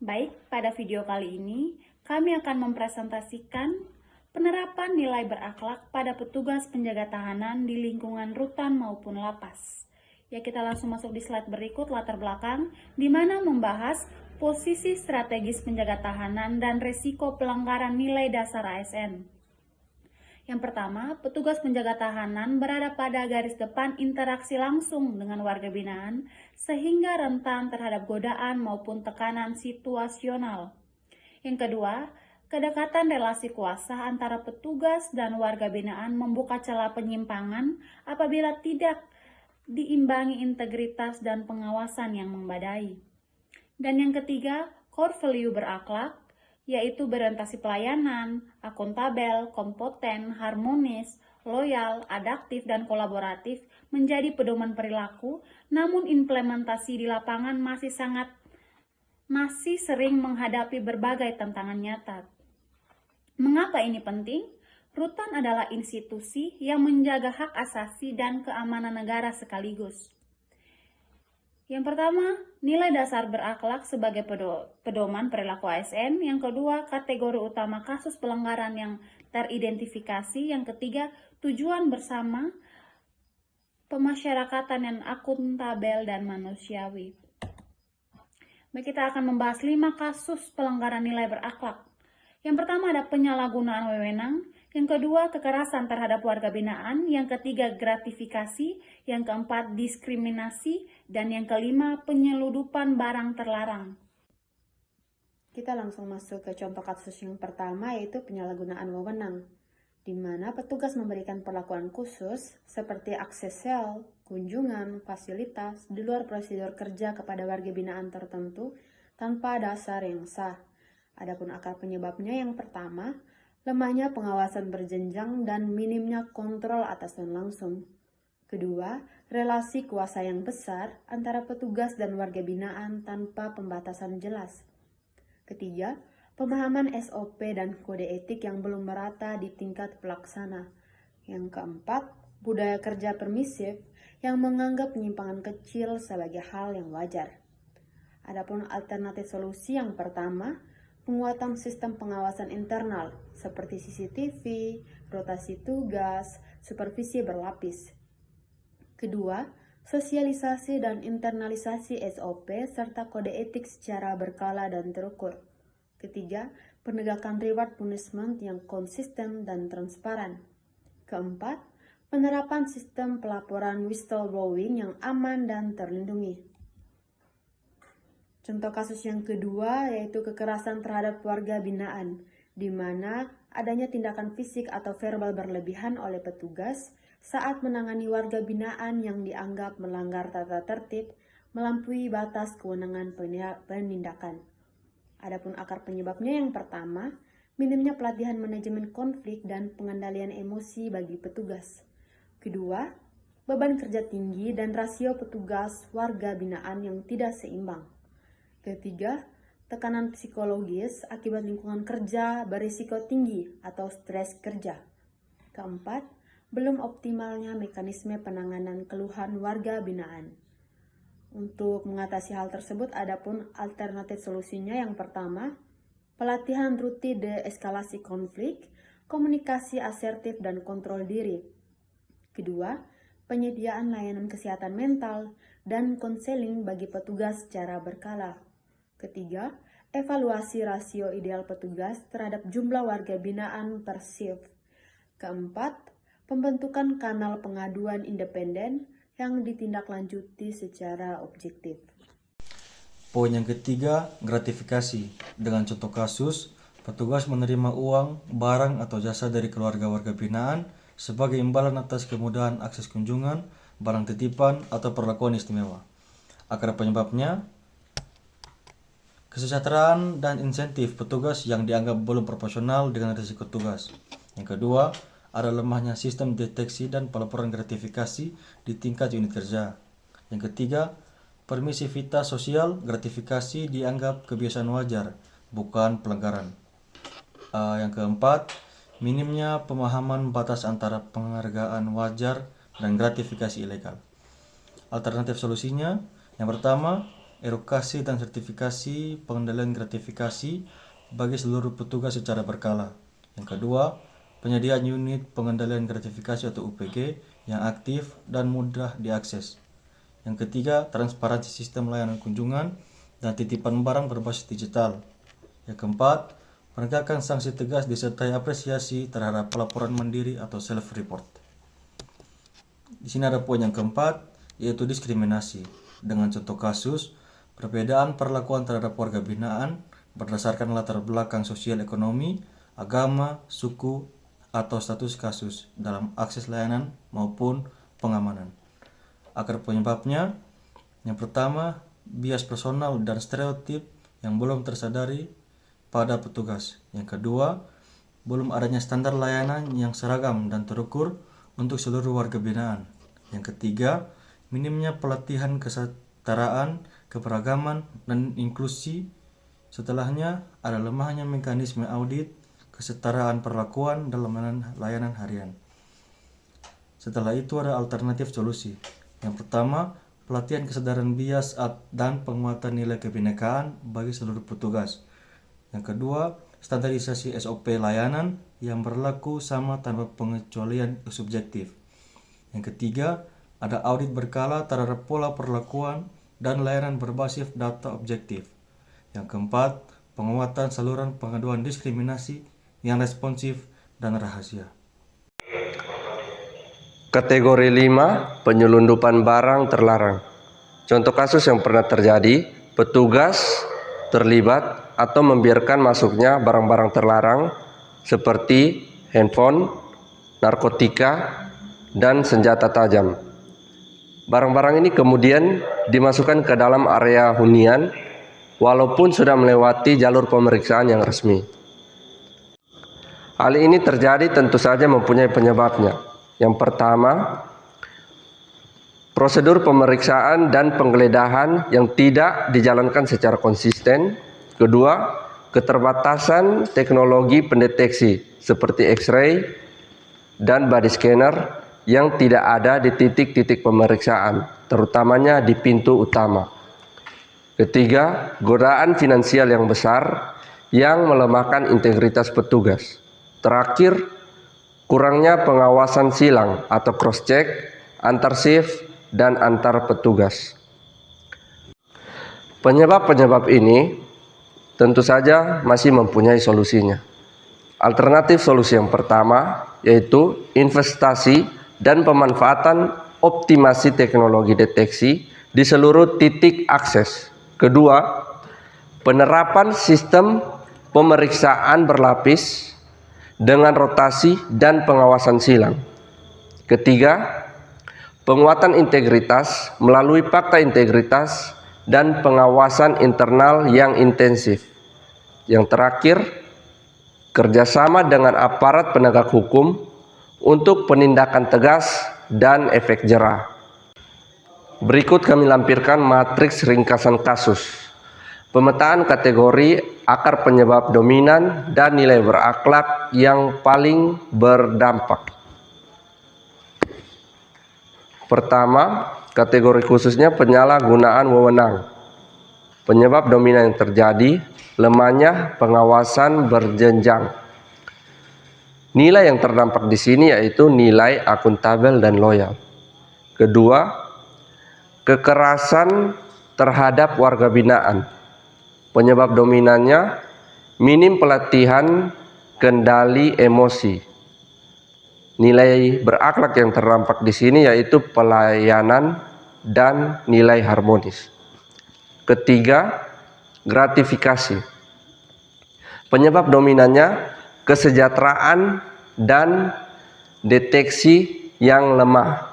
Baik, pada video kali ini kami akan mempresentasikan penerapan nilai berakhlak pada petugas penjaga tahanan di lingkungan rutan maupun lapas. Ya, kita langsung masuk di slide berikut latar belakang, di mana membahas posisi strategis penjaga tahanan dan resiko pelanggaran nilai dasar ASN. Yang pertama, petugas penjaga tahanan berada pada garis depan interaksi langsung dengan warga binaan sehingga rentan terhadap godaan maupun tekanan situasional. Yang kedua, kedekatan relasi kuasa antara petugas dan warga binaan membuka celah penyimpangan apabila tidak diimbangi integritas dan pengawasan yang memadai. Dan yang ketiga, core value berakhlak, yaitu berorientasi pelayanan, akuntabel, kompeten, harmonis, loyal, adaptif, dan kolaboratif menjadi pedoman perilaku, namun implementasi di lapangan masih sering menghadapi berbagai tantangan nyata. Mengapa ini penting? Rutan adalah institusi yang menjaga hak asasi dan keamanan negara sekaligus. Yang pertama, nilai dasar berakhlak sebagai pedoman perilaku ASN. Yang kedua, kategori utama kasus pelanggaran yang teridentifikasi. Yang ketiga, tujuan bersama, pemasyarakatan yang akuntabel dan manusiawi. Baik, kita akan membahas 5 kasus pelanggaran nilai berakhlak. Yang pertama ada penyalahgunaan wewenang, yang kedua kekerasan terhadap warga binaan, yang ketiga gratifikasi, yang keempat diskriminasi, dan yang kelima penyeludupan barang terlarang. Kita langsung masuk ke contoh kasus yang pertama, yaitu penyalahgunaan wewenang, di mana petugas memberikan perlakuan khusus seperti akses sel, kunjungan, fasilitas di luar prosedur kerja kepada warga binaan tertentu tanpa dasar yang sah. Adapun akar penyebabnya yang pertama, lemahnya pengawasan berjenjang dan minimnya kontrol atasan langsung. Kedua, relasi kuasa yang besar antara petugas dan warga binaan tanpa pembatasan jelas. Ketiga, pemahaman SOP dan kode etik yang belum merata di tingkat pelaksana. Yang keempat, budaya kerja permisif yang menganggap penyimpangan kecil sebagai hal yang wajar. Adapun alternatif solusi yang pertama, penguatan sistem pengawasan internal seperti CCTV, rotasi tugas, supervisi berlapis. Kedua, sosialisasi dan internalisasi SOP serta kode etik secara berkala dan terukur. Ketiga, penegakan reward punishment yang konsisten dan transparan. Keempat, penerapan sistem pelaporan whistleblowing yang aman dan terlindungi. Contoh kasus yang kedua yaitu kekerasan terhadap warga binaan, di mana adanya tindakan fisik atau verbal berlebihan oleh petugas saat menangani warga binaan yang dianggap melanggar tata tertib melampaui batas kewenangan penindakan. Adapun akar penyebabnya yang pertama, minimnya pelatihan manajemen konflik dan pengendalian emosi bagi petugas. Kedua, beban kerja tinggi dan rasio petugas warga binaan yang tidak seimbang. Ketiga, tekanan psikologis akibat lingkungan kerja berisiko tinggi atau stres kerja. Keempat, belum optimalnya mekanisme penanganan keluhan warga binaan. Untuk mengatasi hal tersebut, adapun alternatif solusinya yang pertama, pelatihan rutin deeskalasi konflik, komunikasi asertif dan kontrol diri. Kedua, penyediaan layanan kesehatan mental dan konseling bagi petugas secara berkala. Ketiga, evaluasi rasio ideal petugas terhadap jumlah warga binaan per shift. Keempat, pembentukan kanal pengaduan independen yang ditindaklanjuti secara objektif. Poin yang ketiga, gratifikasi. Dengan contoh kasus, petugas menerima uang, barang atau jasa dari keluarga warga binaan sebagai imbalan atas kemudahan akses kunjungan, barang titipan, atau perlakuan istimewa. Akar penyebabnya, kesejahteraan dan insentif petugas yang dianggap belum proporsional dengan risiko tugas. Yang kedua, ada lemahnya sistem deteksi dan pelaporan gratifikasi di tingkat unit kerja. Yang ketiga, permisivitas sosial gratifikasi dianggap kebiasaan wajar, bukan pelanggaran. Yang keempat, minimnya pemahaman batas antara penghargaan wajar dan gratifikasi ilegal. Alternatif solusinya, yang pertama, edukasi dan sertifikasi pengendalian gratifikasi bagi seluruh petugas secara berkala. Yang kedua, penyediaan unit pengendalian gratifikasi atau UPG yang aktif dan mudah diakses. Yang ketiga, transparansi sistem layanan kunjungan dan titipan barang berbasis digital. Yang keempat, penegakan sanksi tegas disertai apresiasi terhadap pelaporan mandiri atau self-report. Di sini ada poin yang keempat, yaitu diskriminasi. Dengan contoh kasus, perbedaan perlakuan terhadap warga binaan berdasarkan latar belakang sosial ekonomi, agama, suku, atau status kasus dalam akses layanan maupun pengamanan. Akar penyebabnya, yang pertama, bias personal dan stereotip yang belum tersadari pada petugas. Yang kedua, belum adanya standar layanan yang seragam dan terukur untuk seluruh warga binaan. Yang ketiga, minimnya pelatihan kesetaraan, keberagaman, dan inklusi. Setelahnya, ada lemahnya mekanisme audit kesetaraan perlakuan dalam layanan harian. Setelah itu ada alternatif solusi. Yang pertama, pelatihan kesadaran bias dan penguatan nilai kebinekaan bagi seluruh petugas. Yang kedua, standarisasi SOP layanan yang berlaku sama tanpa pengecualian subjektif. Yang ketiga, ada audit berkala terhadap pola perlakuan dan layanan berbasis data objektif. Yang keempat, penguatan saluran pengaduan diskriminasi yang responsif dan rahasia. Kategori 5, penyelundupan barang terlarang. Contoh kasus yang pernah terjadi, petugas terlibat atau membiarkan masuknya barang-barang terlarang seperti handphone, narkotika, dan senjata tajam. Barang-barang ini kemudian dimasukkan ke dalam area hunian walaupun sudah melewati jalur pemeriksaan yang resmi. Hal ini terjadi tentu saja mempunyai penyebabnya. Yang pertama, prosedur pemeriksaan dan penggeledahan yang tidak dijalankan secara konsisten. Kedua, keterbatasan teknologi pendeteksi seperti X-ray dan body scanner yang tidak ada di titik-titik pemeriksaan, terutamanya di pintu utama. Ketiga, godaan finansial yang besar yang melemahkan integritas petugas. Terakhir, kurangnya pengawasan silang atau cross-check antar shift dan antar petugas. Penyebab-penyebab ini tentu saja masih mempunyai solusinya. Alternatif solusi yang pertama yaitu investasi dan pemanfaatan optimasi teknologi deteksi di seluruh titik akses. Kedua, penerapan sistem pemeriksaan berlapis dengan rotasi dan pengawasan silang. Ketiga, penguatan integritas melalui fakta integritas dan pengawasan internal yang intensif. Yang terakhir, kerjasama dengan aparat penegak hukum untuk penindakan tegas dan efek jera. Berikut kami lampirkan matriks ringkasan kasus. Pemetaan kategori akar penyebab dominan dan nilai berakhlak yang paling berdampak. Pertama, kategori khususnya penyalahgunaan wewenang. Penyebab dominan yang terjadi, lemahnya pengawasan berjenjang. Nilai yang terdampak di sini yaitu nilai akuntabel dan loyal. Kedua, kekerasan terhadap warga binaan. Penyebab dominannya minim pelatihan kendali emosi. Nilai berakhlak yang terdampak di sini yaitu pelayanan dan nilai harmonis. Ketiga, gratifikasi. Penyebab dominannya kesejahteraan dan deteksi yang lemah.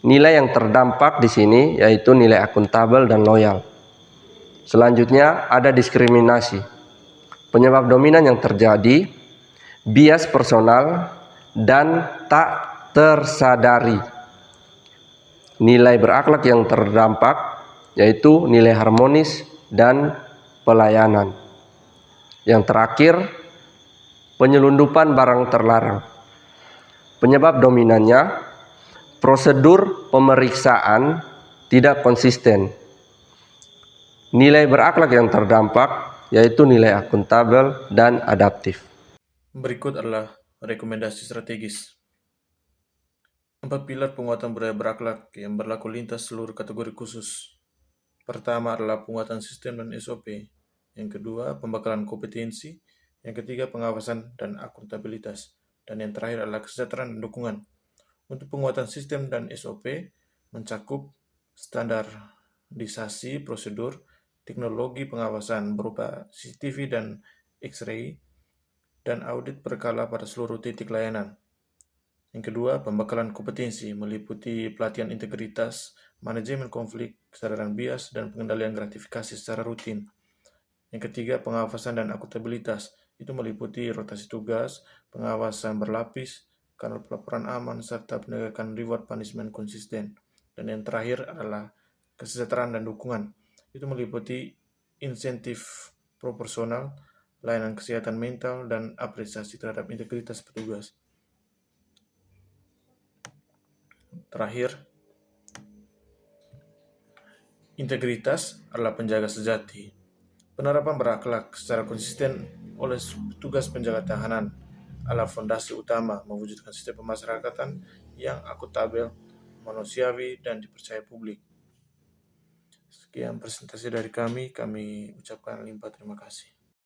Nilai yang terdampak di sini yaitu nilai akuntabel dan loyal. Selanjutnya ada diskriminasi. Penyebab dominan yang terjadi, bias personal dan tak tersadari. Nilai berakhlak yang terdampak yaitu nilai harmonis dan pelayanan. Yang terakhir, penyelundupan barang terlarang. Penyebab dominannya, prosedur pemeriksaan tidak konsisten. Nilai berakhlak yang terdampak yaitu nilai akuntabel dan adaptif. Berikut adalah rekomendasi strategis. 4 pilar penguatan budaya berakhlak yang berlaku lintas seluruh kategori khusus. Pertama adalah penguatan sistem dan SOP. Yang kedua, pembekalan kompetensi. Yang ketiga, pengawasan dan akuntabilitas. Dan yang terakhir adalah kesejahteraan dan dukungan. Untuk penguatan sistem dan SOP mencakup standarisasi prosedur, teknologi pengawasan berupa CCTV dan X-ray, dan audit berkala pada seluruh titik layanan. Yang kedua, pembekalan kompetensi meliputi pelatihan integritas, manajemen konflik, kesadaran bias, dan pengendalian gratifikasi secara rutin. Yang ketiga, pengawasan dan akuntabilitas. Itu meliputi rotasi tugas, pengawasan berlapis, kanal pelaporan aman, serta penegakan reward punishment konsisten. Dan yang terakhir adalah kesejahteraan dan dukungan. Itu meliputi insentif proporsional, layanan kesehatan mental, dan apresiasi terhadap integritas petugas. Terakhir, integritas adalah penjaga sejati. Penerapan berakhlak secara konsisten oleh petugas penjaga tahanan adalah fondasi utama mewujudkan sistem pemasyarakatan yang akuntabel, manusiawi, dan dipercaya publik. Sekian presentasi dari kami ucapkan limpah terima kasih.